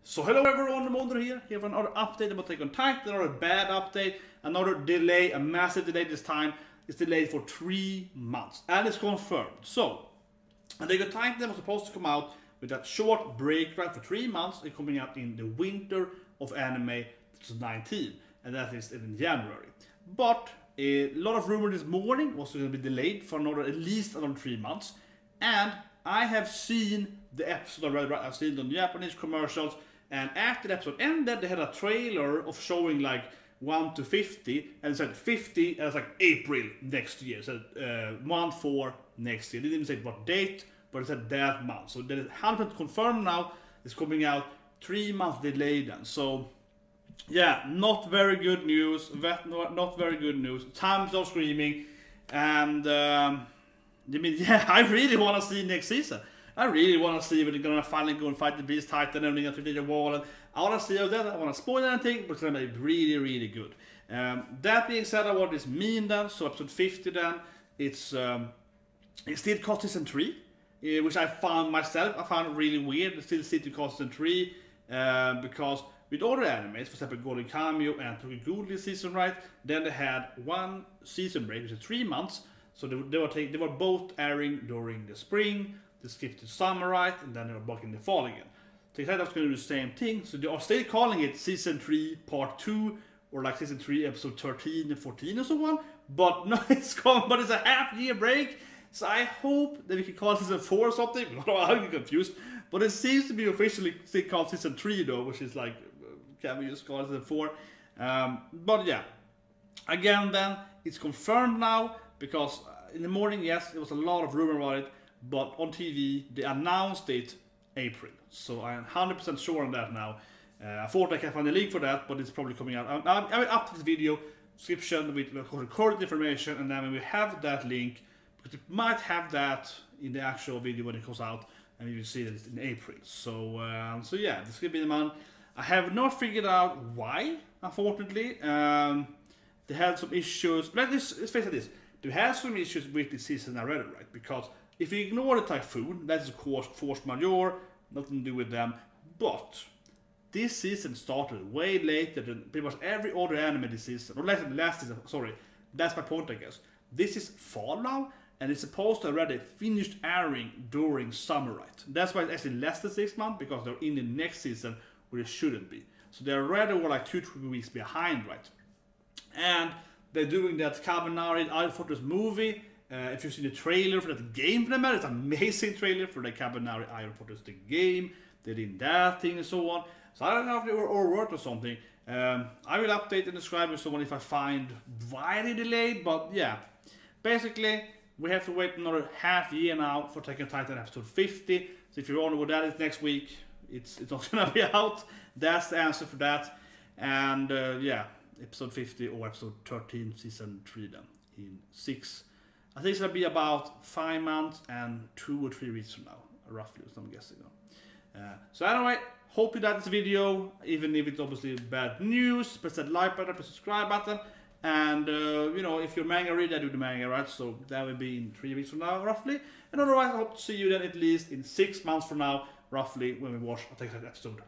So hello everyone, Mondo here for another update about Attack on Titan, another bad update, another delay, a massive delay this time. It's delayed for 3 months and it's confirmed. So, Attack on Titan was supposed to come out with that short break right for 3 months. It's coming out in the winter of anime 2019, and that is in January. But a lot of rumor this morning was going to be delayed for at least another 3 months, and I have seen the episode already. I've seen it on Japanese commercials. And after the episode ended, they had a trailer of showing like 1 to 50, and it said 50, and it's like April next year. It said month 4 next year. They didn't say what date, but it said that month. So that is 100% confirmed now. It's coming out 3 months delayed then. So yeah, not very good news. Not very good news. Time's of screaming, and I mean, yeah, I really want to see next season. I really want to see when they're going to finally go and fight the Beast Titan and everything to the wall. And I want to see how that. I want to spoil anything, but it's going to be really, really good. That being said, what does this mean then? So episode 50 then, it's still called season 3, which I found it really weird. It's still to call season 3 because with other animes, for example, Golden Kamuy and Tokyo this season, right? Then they had 1 season break, which is 3 months. So they were both airing during the spring. They skipped to summer, right, and then they were back in the fall again. They said that's going to do the same thing, so they are still calling it Season 3 Part 2, or like Season 3 Episode 13 and 14 and so on, but no, it's a half-year break, so I hope that we can call it Season 4 or something. I'm confused, but it seems to be officially still called Season 3 though, which is like, can we just call it Season 4? But yeah, again then, it's confirmed now, because in the morning, yes, there was a lot of rumor about it, but on TV, they announced it April. So I'm 100% sure on that now. I thought I can find a link for that, but it's probably coming out. I will update this video description with current information, and then when we have that link, because we might have that in the actual video when it comes out, and you will see that it's in April. So yeah, this could be the month. I have not figured out why, unfortunately. They had some issues. Let's face it, they had some issues with this season already, right? Because if you ignore the typhoon, that's of course force majeure, nothing to do with them. But this season started way later than pretty much every other anime this season, or last season. Sorry, that's my point, I guess. This is fall now, and it's supposed to already finished airing during summer, right? That's why it's actually less than 6 months, because they're in the next season where it shouldn't be. So they're already like 2-3 weeks behind, right? And they're doing that Kabanari Iron Fortress movie. If you've seen the trailer for that game, for the matter, it's an amazing trailer for the Kabanari Iron Fortress, the game. They did that thing and so on. So I don't know if they were overworked or something. I will update and describe with someone if I find why they delayed. But yeah, basically we have to wait another half year now for Attack on Titan episode 50. So if you're wondering what that is next week, it's not gonna be out. That's the answer for that. And yeah, episode 50 or episode 13 season 3 then in 6. I think it's going to be about 5 months and 2 or 3 weeks from now, roughly, so I'm guessing. So anyway, hope you liked this video, even if it's obviously bad news. Press that like button, press the subscribe button, and you know, if you're manga reader, I do the manga, right? So that will be in 3 weeks from now, roughly. And otherwise, I hope to see you then at least in 6 months from now, roughly, when we watch Attack on Titan episode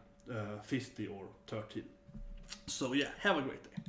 50 or 13. So yeah, have a great day.